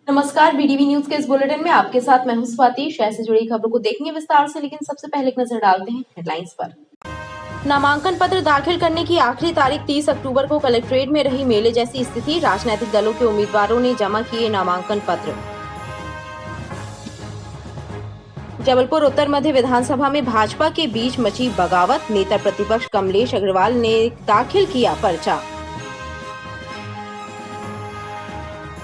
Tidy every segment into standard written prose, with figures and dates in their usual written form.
नमस्कार, BDV news के इस बुलेटिन में आपके साथ मैं हूं स्वाति। शहर से जुड़ी खबरों को देखेंगे विस्तार से, लेकिन सबसे पहले एक नजर डालते हैं हेडलाइंस पर। नामांकन पत्र दाखिल करने की आखिरी तारीख 30 अक्टूबर को कलेक्ट्रेट में रही मेले जैसी स्थिति। राजनीतिक दलों के उम्मीदवारों ने जमा किए नामांकन पत्र। जबलपुर उत्तर मध्य विधानसभा में भाजपा के बीच मची बगावत। नेता प्रतिपक्ष कमलेश अग्रवाल ने दाखिल किया पर्चा।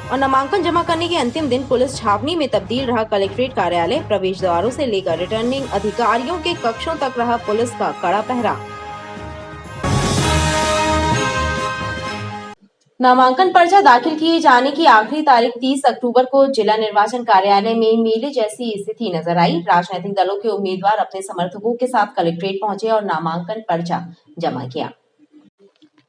और नामांकन जमा करने के अंतिम दिन पुलिस छावनी में तब्दील रहा कलेक्ट्रेट कार्यालय। प्रवेश द्वारों से लेकर रिटर्निंग अधिकारियों के कक्षों तक रहा पुलिस का कड़ा पहरा। नामांकन पर्चा दाखिल किए जाने की आखिरी तारीख 30 अक्टूबर को जिला निर्वाचन कार्यालय में मेले जैसी स्थिति नजर आई। राजनीतिक दलों के उम्मीदवार अपने समर्थकों के साथ कलेक्ट्रेट पहुंचे और नामांकन पर्चा जमा किया।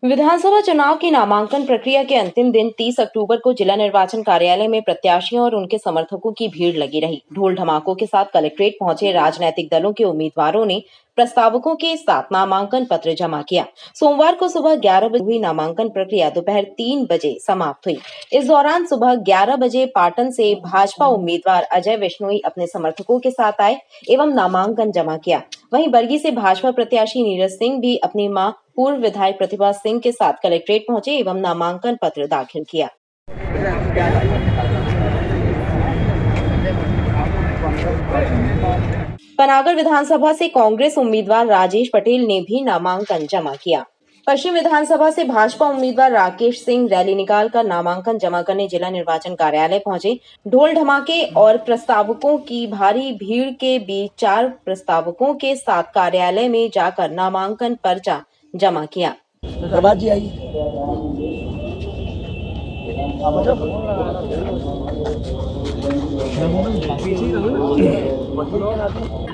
विधानसभा चुनाव की नामांकन प्रक्रिया के अंतिम दिन 30 अक्टूबर को जिला निर्वाचन कार्यालय में प्रत्याशियों और उनके समर्थकों की भीड़ लगी रही। ढोल धमाकों के साथ कलेक्ट्रेट पहुंचे राजनीतिक दलों के उम्मीदवारों ने प्रस्तावकों के साथ नामांकन पत्र जमा किया। सोमवार को सुबह 11 बजे हुई नामांकन प्रक्रिया दोपहर 3 बजे समाप्त हुई। इस दौरान सुबह 11 बजे पाटन से भाजपा उम्मीदवार अजय विश्नोई अपने समर्थकों के साथ आए एवं नामांकन जमा किया। वहीं बरगी से भाजपा प्रत्याशी नीरज सिंह भी अपनी मां पूर्व विधायक प्रतिभा सिंह के साथ कलेक्ट्रेट पहुंचे एवं नामांकन पत्र दाखिल किया। पनागर विधानसभा से कांग्रेस उम्मीदवार राजेश पटेल ने भी नामांकन जमा किया। पश्चिम विधानसभा से भाजपा उम्मीदवार राकेश सिंह रैली निकालकर नामांकन जमा करने जिला निर्वाचन कार्यालय पहुंचे। ढोल धमाके और प्रस्तावकों की भारी भीड़ के बीच 4 प्रस्तावकों के साथ कार्यालय में जाकर नामांकन पर्चा जमा किया। जी आई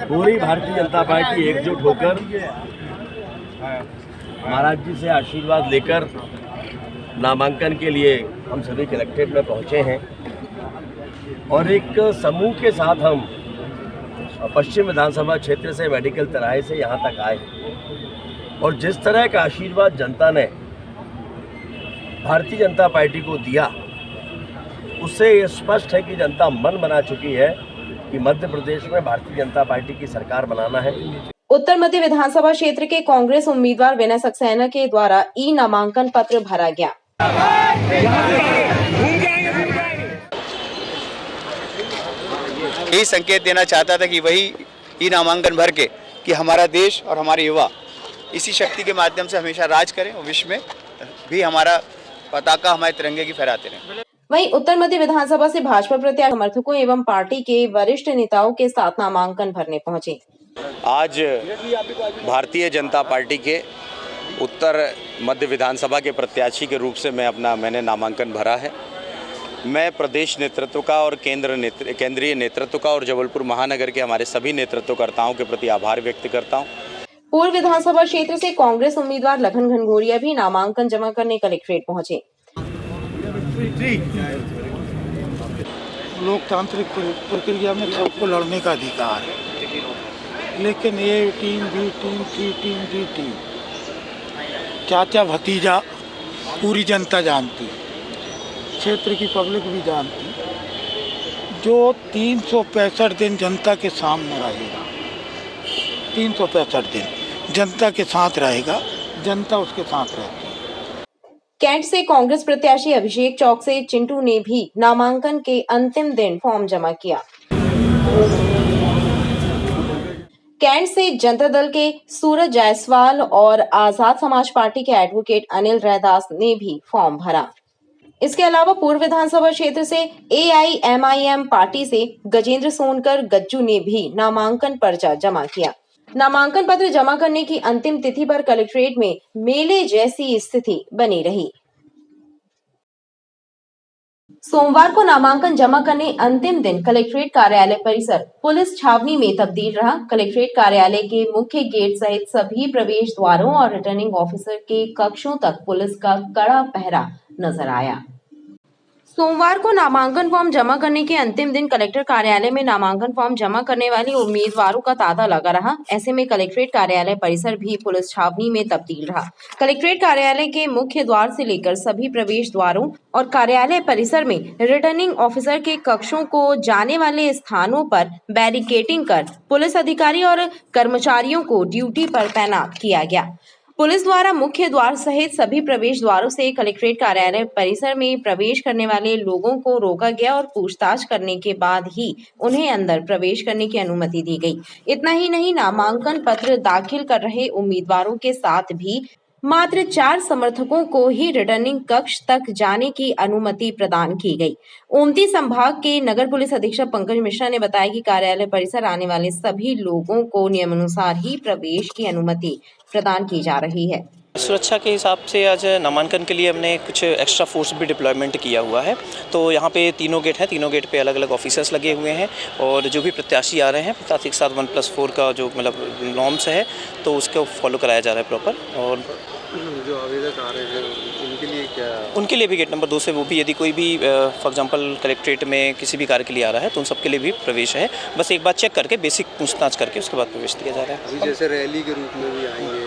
पूरी भारतीय जनता पार्टी एकजुट होकर महाराज जी से आशीर्वाद लेकर नामांकन के लिए हम सभी कलेक्ट्रेट में पहुंचे हैं और एक समूह के साथ हम पश्चिम विधानसभा क्षेत्र से मेडिकल तराई से यहाँ तक आए और जिस तरह का आशीर्वाद जनता ने भारतीय जनता पार्टी को दिया उससे ये स्पष्ट है कि जनता मन बना चुकी है कि मध्य प्रदेश में भारतीय जनता पार्टी की सरकार बनाना है। उत्तर मध्य विधानसभा क्षेत्र के कांग्रेस उम्मीदवार विनय सक्सेना के द्वारा ई नामांकन पत्र भरा गया। यही संकेत देना चाहता था कि वही ई नामांकन भर के कि हमारा देश और हमारे युवा इसी शक्ति के माध्यम से हमेशा राज करें और विश्व में भी हमारा पताका हमारे तिरंगे की फहराते रहें। वहीं उत्तर मध्य विधानसभा से भाजपा प्रत्याशी समर्थकों एवं पार्टी के वरिष्ठ नेताओं के साथ नामांकन भरने पहुंचे। आज भारतीय जनता पार्टी के उत्तर मध्य विधानसभा के प्रत्याशी के रूप से मैंने नामांकन भरा है। मैं प्रदेश नेतृत्व का और केंद्रीय नेतृत्व का और जबलपुर महानगर के हमारे सभी नेतृत्वकर्ताओं के प्रति आभार व्यक्त करता हूं। पूर्व विधानसभा क्षेत्र से कांग्रेस उम्मीदवार लखन घनघोरिया भी नामांकन जमा करने कलेक्ट्रेट पहुंचे। लोकतांत्रिक प्रक्रिया में सबको लड़ने का अधिकार है, लेकिन ये टीम बी टीम सी टीम डी टीम चाचा भतीजा पूरी जनता जानती है, क्षेत्र की पब्लिक भी जानती है। जो 365 दिन जनता के सामने रहेगा, 365 दिन जनता के साथ रहेगा, जनता उसके साथ रहती है। कैंट से कांग्रेस प्रत्याशी अभिषेक चौक से चिंटू ने भी नामांकन के अंतिम दिन फॉर्म जमा किया। कैंट से जनता दल के सूरज जायसवाल और आजाद समाज पार्टी के एडवोकेट अनिल रैदास ने भी फॉर्म भरा। इसके अलावा पूर्व विधानसभा क्षेत्र से AIMIM पार्टी से गजेंद्र सोनकर गज्जू ने भी नामांकन पर्चा जमा किया। नामांकन पत्र जमा करने की अंतिम तिथि पर कलेक्ट्रेट में मेले जैसी स्थिति बनी रही। सोमवार को नामांकन जमा करने अंतिम दिन कलेक्ट्रेट कार्यालय परिसर पुलिस छावनी में तब्दील रहा। कलेक्ट्रेट कार्यालय के मुख्य गेट सहित सभी प्रवेश द्वारों और रिटर्निंग ऑफिसर के कक्षों तक पुलिस का कड़ा पहरा नजर आया। सोमवार को नामांकन फॉर्म जमा करने के अंतिम दिन कलेक्टर कार्यालय में नामांकन फॉर्म जमा करने वाले उम्मीदवारों का तांता लगा रहा। ऐसे में कलेक्ट्रेट कार्यालय परिसर भी पुलिस छावनी में तब्दील रहा। कलेक्ट्रेट कार्यालय के मुख्य द्वार से लेकर सभी प्रवेश द्वारों और कार्यालय परिसर में रिटर्निंग ऑफिसर के कक्षों को जाने वाले स्थानों पर बैरिकेडिंग कर पुलिस अधिकारी और कर्मचारियों को ड्यूटी पर तैनात किया गया। पुलिस द्वारा मुख्य द्वार सहित सभी प्रवेश द्वारों से कलेक्ट्रेट कार्यालय परिसर में प्रवेश करने वाले लोगों को रोका गया और पूछताछ करने के बाद ही उन्हें अंदर प्रवेश करने की अनुमति दी गई। इतना ही नहीं, नामांकन पत्र दाखिल कर रहे उम्मीदवारों के साथ भी मात्र 4 समर्थकों को ही रिटर्निंग कक्ष तक जाने की अनुमति प्रदान की गई। ओमती संभाग के नगर पुलिस अधीक्षक पंकज मिश्रा ने बताया कि कार्यालय परिसर आने वाले सभी लोगों को नियमानुसार ही प्रवेश की अनुमति प्रदान की जा रही है। सुरक्षा के हिसाब से आज नामांकन के लिए हमने कुछ एक्स्ट्रा फोर्स भी डिप्लॉयमेंट किया हुआ है। तो यहाँ पे तीनों गेट हैं, तीनों गेट पे अलग अलग ऑफिसर्स लगे हुए हैं और जो भी प्रत्याशी आ रहे हैं प्रत्याशी के साथ 1+4 का जो मतलब नॉर्म्स है तो उसको फॉलो कराया जा रहा है प्रॉपर। और जो आवेदक आ रहे हैं उनके लिए क्या? उनके लिए भी गेट नंबर 2 से, वो भी यदि कोई भी फॉर एग्जांपल कलेक्ट्रेट में किसी भी कार्य के लिए आ रहा है तो उन सबके लिए भी प्रवेश है। बस एक बार चेक करके बेसिक पूछताछ करके उसके बाद प्रवेश दिया जा रहा है। अभी जैसे रैली के रूप में भी आएंगे,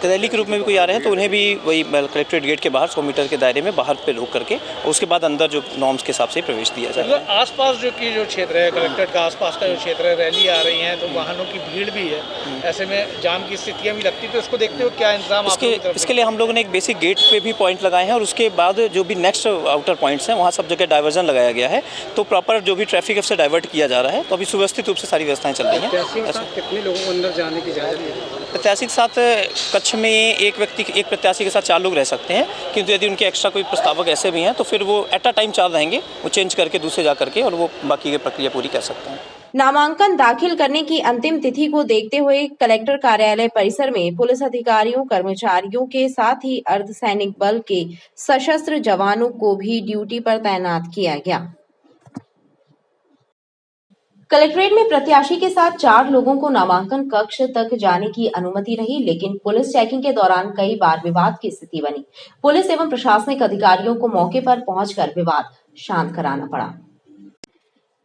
रैली के रूप में भी कोई आ रहे हैं तो उन्हें भी वही कलेक्ट्रेट गेट के बाहर 100 मीटर के दायरे में बाहर पे रोक करके और उसके बाद अंदर जो नॉर्म्स के हिसाब से प्रवेश दिया जाएगा। मतलब आसपास जो क्षेत्र है, कलेक्ट्रेट का आसपास का जो क्षेत्र है, रैली आ रही है तो वाहनों की भीड़ भी है, ऐसे में जाम की स्थितियां भी लगती, तो इसको देखते हुए क्या इंतजाम इसके लिए हम लोगों ने एक बेसिक गेट पे भी पॉइंट लगाए हैं और उसके बाद जो भी नेक्स्ट आउटर पॉइंट्स हैं वहाँ सब जगह डाइवर्जन लगाया गया है। तो प्रॉपर जो भी ट्रैफिक है उससे डाइवर्ट किया जा रहा है। तो अभी सुव्यवस्थित रूप से सारी व्यवस्थाएं चल रही हैं। कितने लोगों को अंदर जाने की इजाज़त है? प्रत्याशी के साथ कक्ष में एक प्रत्याशी के साथ 4 लोग रह सकते हैं, किंतु यदि उनके एक्स्ट्रा कोई प्रस्तावक ऐसे भी हैं तो फिर वो एट अ टाइम 4 रहेंगे, वो चेंज करके दूसरे जा करके और वो बाकी की प्रक्रिया पूरी कर सकते हैं। नामांकन दाखिल करने की अंतिम तिथि को देखते हुए कलेक्टर कार्यालय परिसर में पुलिस अधिकारियों, कर्मचारियों के साथ ही अर्धसैनिक बल के सशस्त्र जवानों को भी ड्यूटी पर तैनात किया गया। कलेक्ट्रेट में प्रत्याशी के साथ 4 लोगों को नामांकन कक्ष तक जाने की अनुमति रही, लेकिन पुलिस चेकिंग के दौरान कई बार विवाद की स्थिति बनी। पुलिस एवं प्रशासनिक अधिकारियों को मौके पर पहुंचकर विवाद शांत कराना पड़ा।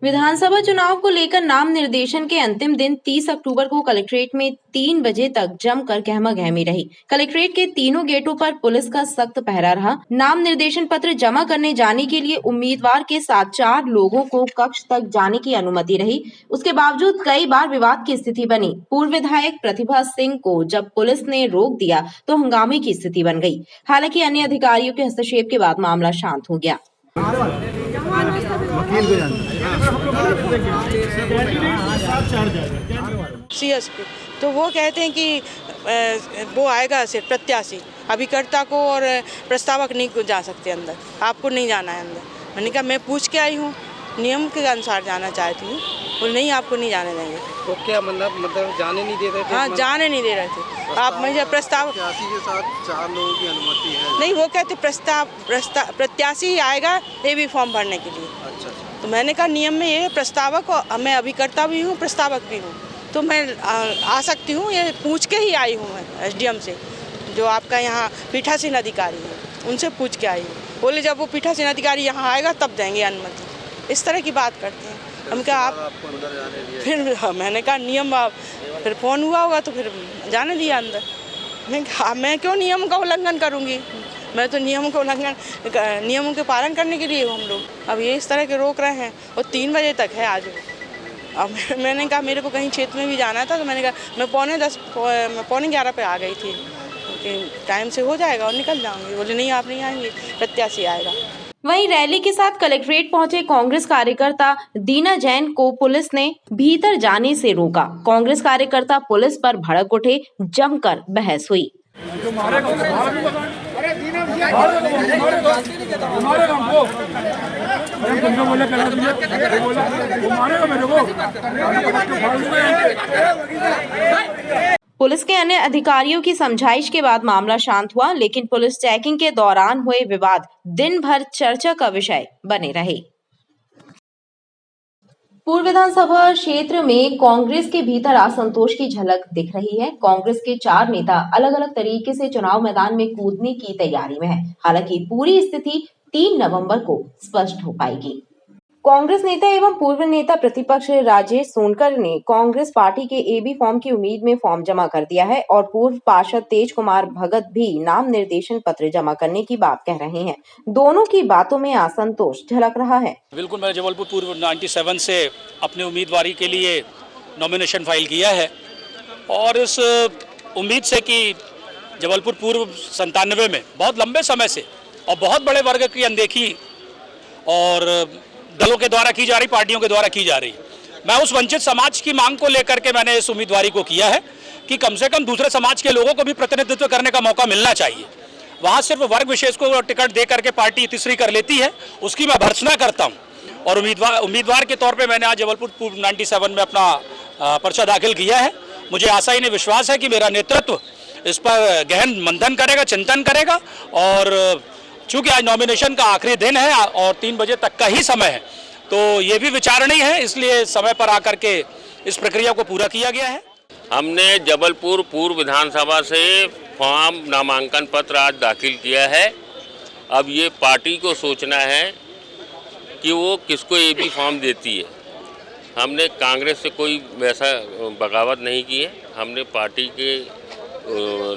विधानसभा चुनाव को लेकर नाम निर्देशन के अंतिम दिन 30 अक्टूबर को कलेक्ट्रेट में 3 बजे तक जमकर गहमागहमी रही। कलेक्ट्रेट के तीनों गेटों पर पुलिस का सख्त पहरा रहा। नाम निर्देशन पत्र जमा करने जाने के लिए उम्मीदवार के साथ 4 लोगों को कक्ष तक जाने की अनुमति रही। उसके बावजूद कई बार विवाद की स्थिति बनी। पूर्व विधायक प्रतिभा सिंह को जब पुलिस ने रोक दिया तो हंगामे की स्थिति बन गई। हालांकि अन्य अधिकारियों के हस्तक्षेप के बाद मामला शांत हो गया। सीएसपी तो वो कहते हैं कि वो आएगा सिर्फ प्रत्याशी, अभिकर्ता को और प्रस्तावक नहीं जा सकते अंदर, आपको नहीं जाना है अंदर। मैंने कहा मैं पूछ के आई हूँ, नियम के अनुसार जाना चाहती हूँ, और नहीं आपको नहीं जाने देंगे। तो क्या मतलब जाने नहीं दे रहे थे? हाँ, जाने नहीं दे रहे थे। आप मुझे प्रस्ताव प्रत्याशी के साथ 4 लोगों की अनुमति है? नहीं, वो कहते प्रत्याशी ही आएगा एबी फॉर्म भरने के लिए। अच्छा। तो मैंने कहा नियम में ये प्रस्तावक, और मैं अभिकर्ता भी हूँ प्रस्तावक भी हूँ, तो मैं आ सकती हूँ, ये पूछ के ही आई हूँ मैं एसडीएम से, जो आपका यहाँ पीठासीन अधिकारी है, उनसे पूछ के आई हूँ। बोले जब वो पीठासीन अधिकारी यहाँ आएगा तब देंगे अनुमति। इस तरह की बात करते हैं। हम क्या आप फिर मैंने कहा नियम, फिर फ़ोन हुआ होगा तो फिर जाने दिया अंदर। मैं क्यों नियम का उल्लंघन करूँगी? मैं तो नियमों के पालन करने के लिए हम लोग। अब ये इस तरह के रोक रहे हैं और 3 बजे तक है आज। अब मैंने कहा मेरे को कहीं क्षेत्र में भी जाना था, तो मैंने कहा मैं 11:45 पे आ गई थी कि टाइम से हो जाएगा और निकल जाऊंगी। बोले नहीं आप नहीं आएंगे, प्रत्याशी आएगा। वहीं रैली के साथ कलेक्ट्रेट पहुंचे कांग्रेस कार्यकर्ता दीना जैन को पुलिस ने भीतर जाने से रोका। कांग्रेस कार्यकर्ता पुलिस पर भड़क उठे, जमकर बहस हुई। पुलिस के अन्य अधिकारियों की समझाइश के बाद मामला शांत हुआ, लेकिन पुलिस चेकिंग के दौरान हुए विवाद दिन भर चर्चा का विषय बने रहे। पूर्व विधानसभा क्षेत्र में कांग्रेस के भीतर असंतोष की झलक दिख रही है। कांग्रेस के 4 नेता अलग अलग तरीके से चुनाव मैदान में कूदने की तैयारी में हैं। हालांकि पूरी स्थिति 3 नवंबर को स्पष्ट हो पाएगी। कांग्रेस नेता एवं पूर्व नेता प्रतिपक्ष राजेश सोनकर ने कांग्रेस पार्टी के एबी फॉर्म की उम्मीद में फॉर्म जमा कर दिया है और पूर्व पार्षद तेज कुमार भगत भी नाम निर्देशन पत्र जमा करने की बात कह रहे हैं। दोनों की बातों में असंतोष झलक रहा है। बिल्कुल, मैंने जबलपुर पूर्व 97 से अपनी उम्मीदवारी के लिए नॉमिनेशन फाइल किया है और इस उम्मीद से कि जबलपुर पूर्व 97 में बहुत लंबे समय से और बहुत बड़े वर्ग की अनदेखी और दलों के द्वारा की जा रही, पार्टियों के द्वारा की जा रही, मैं उस वंचित समाज की मांग को लेकर के मैंने इस उम्मीदवारी को किया है कि कम से कम दूसरे समाज के लोगों को भी प्रतिनिधित्व करने का मौका मिलना चाहिए। वहाँ सिर्फ वर्ग विशेष को टिकट दे करके पार्टी तीसरी कर लेती है, उसकी मैं भर्त्सना करता हूँ और उम्मीदवार के तौर पर मैंने आज जबलपुर पूर्व 97 में अपना पर्चा दाखिल किया है। मुझे आशा ही नहीं विश्वास है कि मेरा नेतृत्व इस पर गहन मंथन करेगा, चिंतन करेगा और चूंकि आज नॉमिनेशन का आखिरी दिन है और 3 बजे तक का ही समय है, तो ये भी विचारणीय है, इसलिए समय पर आकर के इस प्रक्रिया को पूरा किया गया है। हमने जबलपुर पूर्व विधानसभा से फॉर्म नामांकन पत्र आज दाखिल किया है। अब ये पार्टी को सोचना है कि वो किसको एबी फॉर्म देती है। हमने कांग्रेस से कोई वैसा बगावत नहीं की है, हमने पार्टी के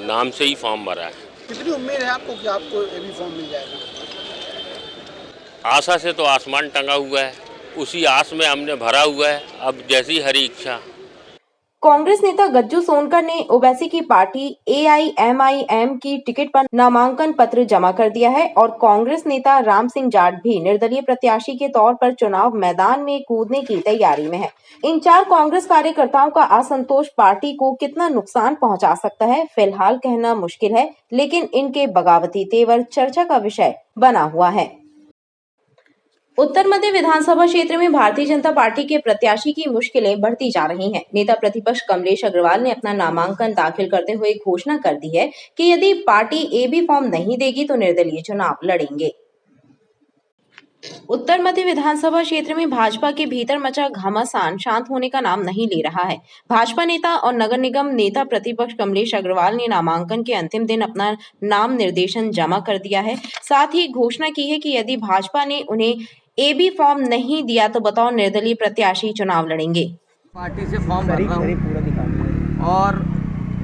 नाम से ही फॉर्म भरा है। कितनी उम्मीद है आपको कि आपको एबी फॉर्म मिल जाएगा? आशा से तो आसमान टंगा हुआ है, उसी आस में हमने भरा हुआ है, अब जैसी हरी इच्छा। कांग्रेस नेता गज्जू सोनकर ने ओवैसी की पार्टी AIMIM की टिकट पर नामांकन पत्र जमा कर दिया है और कांग्रेस नेता राम सिंह जाट भी निर्दलीय प्रत्याशी के तौर पर चुनाव मैदान में कूदने की तैयारी में है। इन 4 कांग्रेस कार्यकर्ताओं का असंतोष पार्टी को कितना नुकसान पहुंचा सकता है, फिलहाल कहना मुश्किल है, लेकिन इनके बगावती तेवर चर्चा का विषय बना हुआ है। उत्तर मध्य विधानसभा क्षेत्र में भारतीय जनता पार्टी के प्रत्याशी की मुश्किलें बढ़ती जा रही हैं। नेता प्रतिपक्ष कमलेश अग्रवाल ने अपना नामांकन दाखिल करते हुए घोषणा कर दी है कि यदि पार्टी एबी फॉर्म नहीं देगी तो निर्दलीय चुनाव लड़ेंगे। उत्तर मध्य विधानसभा क्षेत्र में भाजपा के भीतर मचा घमासान शांत होने का नाम नहीं ले रहा है। भाजपा नेता और नगर निगम नेता प्रतिपक्ष कमलेश अग्रवाल ने नामांकन के अंतिम दिन अपना नाम निर्देशन जमा कर दिया है। साथ ही घोषणा की है कि यदि भाजपा ने उन्हें एबी फॉर्म नहीं दिया तो बतौर निर्दलीय प्रत्याशी चुनाव लड़ेंगे। पार्टी से फॉर्म भर रहा हूँ और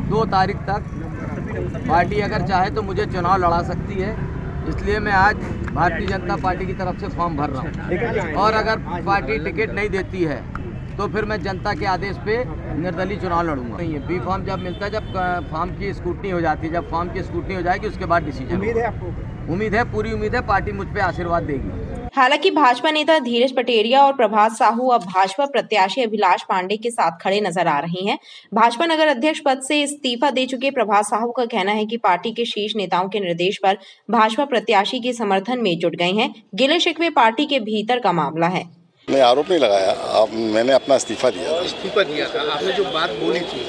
2 तारीख तक पार्टी अगर चाहे तो मुझे चुनाव लड़ा सकती है, इसलिए मैं आज भारतीय जनता पार्टी की तरफ से फॉर्म भर रहा हूँ और अगर पार्टी टिकट नहीं देती है तो फिर मैं जनता के आदेश पे निर्दलीय चुनाव लड़ूंगा। नहीं है, बी फॉर्म जब मिलता है, जब फॉर्म की स्क्रूटनी हो जाती है, जब फॉर्म की स्क्रूटनी हो जाएगी उसके बाद डिसीजन। उम्मीद है आपको? उम्मीद है, पूरी उम्मीद है, पार्टी मुझ पे आशीर्वाद देगी। हालांकि भाजपा नेता धीरज पटेरिया और प्रभात साहू अब भाजपा प्रत्याशी अभिलाष पांडे के साथ खड़े नजर आ रहे हैं। भाजपा नगर अध्यक्ष पद से इस्तीफा दे चुके प्रभात साहू का कहना है कि पार्टी के शीर्ष नेताओं के निर्देश पर भाजपा प्रत्याशी के समर्थन में जुट गए हैं। गिले शिकवे पार्टी के भीतर का मामला है। मैं आरोप नहीं लगाया, मैंने अपना इस्तीफा दिया था। इस्तीफा दिया था आपने, जो बात बोली थी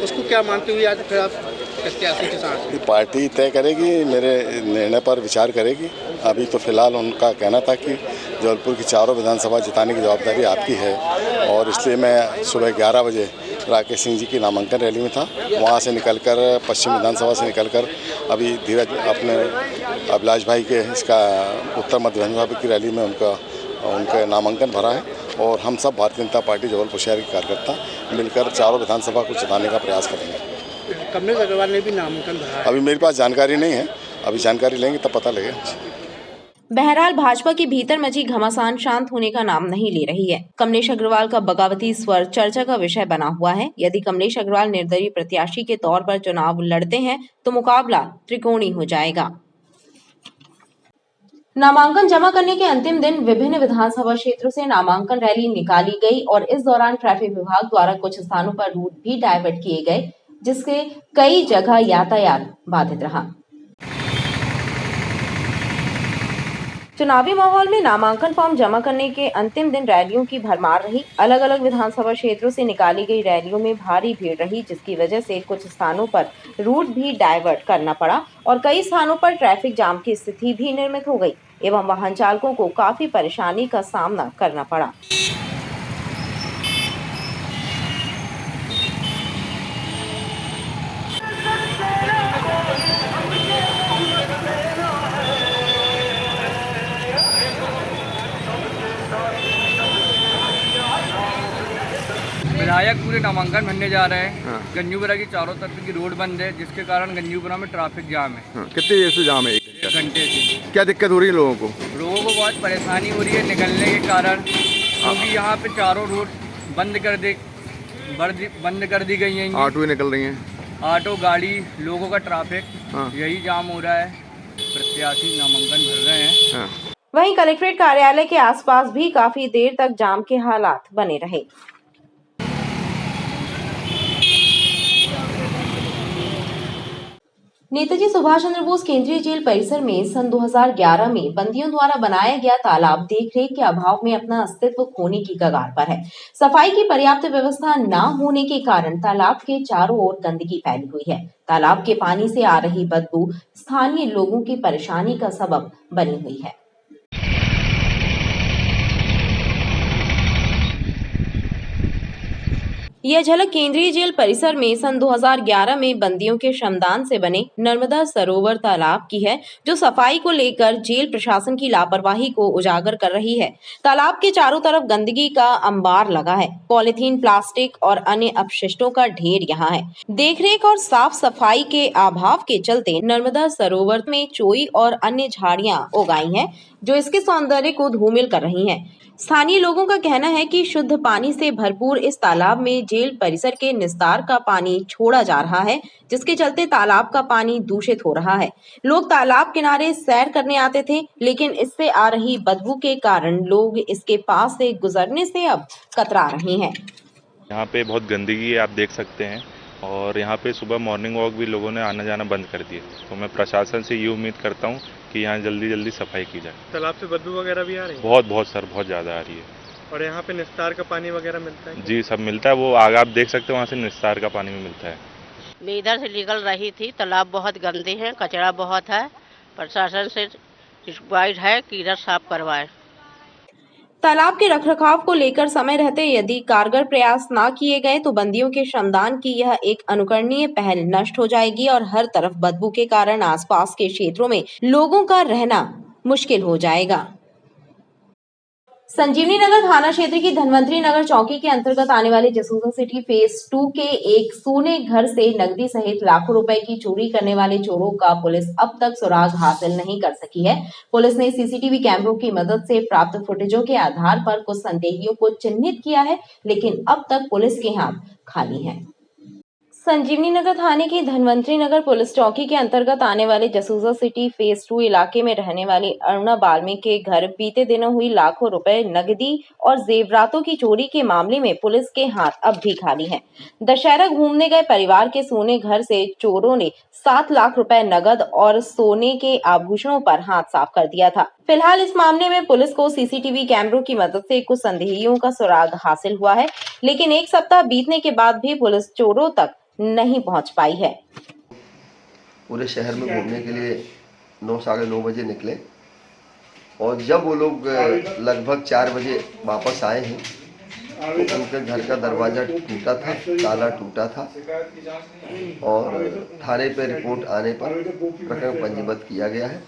उसको क्या मानते हुए आज फिर आप प्रत्याशी के साथ? पार्टी तय करेगी, मेरे निर्णय पर विचार करेगी। अभी तो फिलहाल उनका कहना था कि जबलपुर की 4 विधानसभा जिताने की जवाबदारी आपकी है और इसलिए मैं सुबह 11 बजे राकेश सिंह जी की नामांकन रैली में था। वहाँ से निकलकर पश्चिम विधानसभा से निकलकर अभी धीरज अपने अभिलाष भाई के इसका उत्तर मध्य विधानसभा की रैली में उनका नामांकन भरा है और हम सब भारतीय जनता पार्टी जबलपुर शहर के कार्यकर्ता मिलकर 4 विधानसभा को जिताने का प्रयास करेंगे। कमलेश अग्रवाल ने भी नामांकन भरा है। अभी मेरे पास जानकारी नहीं है, अभी जानकारी लेंगे तब पता लगेगा। बहरहाल भाजपा के भीतर मची घमासान शांत होने का नाम नहीं ले रही है। कमलेश अग्रवाल का बगावती स्वर चर्चा का विषय बना हुआ है। यदि कमलेश अग्रवाल निर्दलीय प्रत्याशी के तौर पर चुनाव लड़ते हैं तो मुकाबला त्रिकोणीय हो जाएगा। नामांकन जमा करने के अंतिम दिन विभिन्न विधानसभा क्षेत्रों से नामांकन रैली निकाली गई और इस दौरान ट्रैफिक विभाग द्वारा कुछ स्थानों पर रूट भी डायवर्ट किए गए, जिससे कई जगह यातायात बाधित रहा। चुनावी माहौल में नामांकन फॉर्म जमा करने के अंतिम दिन रैलियों की भरमार रही। अलग अलग विधानसभा क्षेत्रों से निकाली गई रैलियों में भारी भीड़ रही, जिसकी वजह से कुछ स्थानों पर रूट भी डायवर्ट करना पड़ा और कई स्थानों पर ट्रैफिक जाम की स्थिति भी निर्मित हो गई एवं वाहन चालकों को काफी परेशानी का सामना करना पड़ा। विधायक पूरे नामांकन भरने जा रहे हैं। गंजूपुरा की चारों तरफ की रोड बंद है, जिसके कारण गंजूपुरा में ट्रैफिक जाम है। कितनी देर से जाम है? 1 घंटे से। क्या दिक्कत हो रही है लोगों को? लोगों को बहुत परेशानी हो रही है निकलने के कारण, क्योंकि यहाँ पे चारों रोड बंद कर दी गई हैं। ऑटो ही निकल रही हैं, ऑटो, गाड़ी, लोगों का ट्रैफिक, यही जाम हो रहा है। प्रत्याशी नामांकन भर रहे हैं। वहीं कलेक्ट्रेट कार्यालय के आसपास भी काफी देर तक जाम के हालात बने रहे। नेताजी सुभाष चंद्र बोस केंद्रीय जेल परिसर में सन 2011 में बंदियों द्वारा बनाया गया तालाब देखरेख के अभाव में अपना अस्तित्व खोने की कगार पर है। सफाई की पर्याप्त व्यवस्था न होने के कारण तालाब के चारों ओर गंदगी फैली हुई है। तालाब के पानी से आ रही बदबू स्थानीय लोगों की परेशानी का सबब बनी हुई है। यह झलक केंद्रीय जेल परिसर में सन 2011 में बंदियों के श्रमदान से बने नर्मदा सरोवर तालाब की है, जो सफाई को लेकर जेल प्रशासन की लापरवाही को उजागर कर रही है। तालाब के चारों तरफ गंदगी का अंबार लगा है। पॉलीथीन, प्लास्टिक और अन्य अपशिष्टों का ढेर यहाँ है। देखरेख और साफ सफाई के अभाव के चलते नर्मदा सरोवर में चोई और अन्य झाड़ियां उगाई हैं, जो इसके सौंदर्य को धूमिल कर रही हैं। स्थानीय लोगों का कहना है कि शुद्ध पानी से भरपूर इस तालाब में जेल परिसर के निस्तार का पानी छोड़ा जा रहा है, जिसके चलते तालाब का पानी दूषित हो रहा है। लोग तालाब किनारे सैर करने आते थे, लेकिन इससे आ रही बदबू के कारण लोग इसके पास से गुजरने से अब कतरा रहे हैं। यहाँ पे बहुत गंदगी है, आप देख सकते हैं, और यहाँ पे सुबह मॉर्निंग वॉक भी लोगों ने आना जाना बंद कर दिए। तो मैं प्रशासन से ये उम्मीद करता हूँ कि यहाँ जल्दी सफाई की जाए। तालाब से बदबू वगैरह भी आ रही है? बहुत सर, बहुत ज़्यादा आ रही है। और यहाँ पे निस्तार का पानी वगैरह मिलता है? जी, सब मिलता है। वो आगे आप देख सकते हैं, वहाँ से निस्तार का पानी भी मिलता है। मैं इधर से निकल रही थी, तालाब बहुत गंदे हैं, कचरा बहुत है। प्रशासन से रिक्वेस्ट है कि इधर साफ करवाए। तालाब के रखरखाव को लेकर समय रहते यदि कारगर प्रयास न किए गए तो बंदियों के श्रमदान की यह एक अनुकरणीय पहल नष्ट हो जाएगी और हर तरफ बदबू के कारण आसपास के क्षेत्रों में लोगों का रहना मुश्किल हो जाएगा। संजीवनी नगर थाना क्षेत्र की धनवंतरी नगर चौकी के अंतर्गत आने वाले जसूसा सिटी फेज 2 के एक सोने घर से नकदी सहित लाखों रुपए की चोरी करने वाले चोरों का पुलिस अब तक सुराग हासिल नहीं कर सकी है। पुलिस ने सीसीटीवी कैमरों की मदद से प्राप्त फुटेजों के आधार पर कुछ संदेहियों को चिन्हित किया है, लेकिन अब तक पुलिस के हाथ खाली हैं। संजीवनी नगर थाने की धनवंतरी नगर पुलिस चौकी के अंतर्गत आने वाले जसूसा सिटी फेज 2 इलाके में रहने वाली अरुणा बाल्मी के घर बीते दिनों हुई लाखों रुपए नकदी और जेवरातों की चोरी के मामले में पुलिस के हाथ अब भी खाली हैं। दशहरा घूमने गए परिवार के सोने घर से चोरों ने 7 लाख रुपए नगद और सोने के आभूषणों पर हाथ साफ कर दिया था। फिलहाल इस मामले में पुलिस को सीसीटीवी कैमरों की मदद से कुछ संदेहियों का सुराग हासिल हुआ है, लेकिन एक सप्ताह बीतने के बाद भी पुलिस चोरों तक नहीं पहुंच पाई है। पूरे शहर में घूमने के लिए 9 साढ़े 9 बजे निकले और जब वो लोग लगभग 4 बजे वापस आए हैं तो उनके घर का दरवाज़ा टूटा था, ताला टूटा था और थाने पर रिपोर्ट आने पर प्रकरण पंजीबद्ध किया गया है।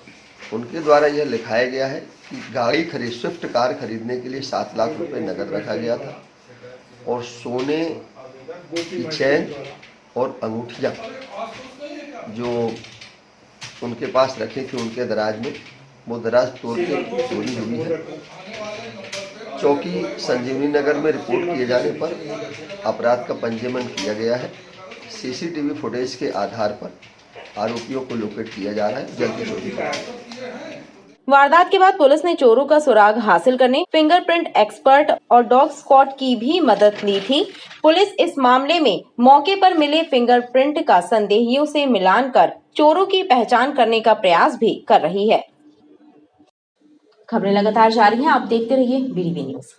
उनके द्वारा यह लिखाया गया है कि गाड़ी स्विफ्ट कार खरीदने के लिए 7 लाख रुपए नकद रखा गया था और सोने की चैन और अंगूठियाँ जो उनके पास रखी थी उनके दराज में, वो दराज तोड़ के चोरी हुई है। चौकी संजीवनी नगर में रिपोर्ट किए जाने पर अपराध का पंजीयन किया गया है। सीसीटीवी फुटेज के आधार पर आरोपियों को लोकेट किया जा रहा है। जल्दी चोरी वारदात के बाद पुलिस ने चोरों का सुराग हासिल करने फिंगरप्रिंट एक्सपर्ट और डॉग स्क्वाड की भी मदद ली थी। पुलिस इस मामले में मौके पर मिले फिंगरप्रिंट का संदेहियों से मिलान कर चोरों की पहचान करने का प्रयास भी कर रही है। खबरें लगातार जारी हैं, आप देखते रहिए BDV न्यूज।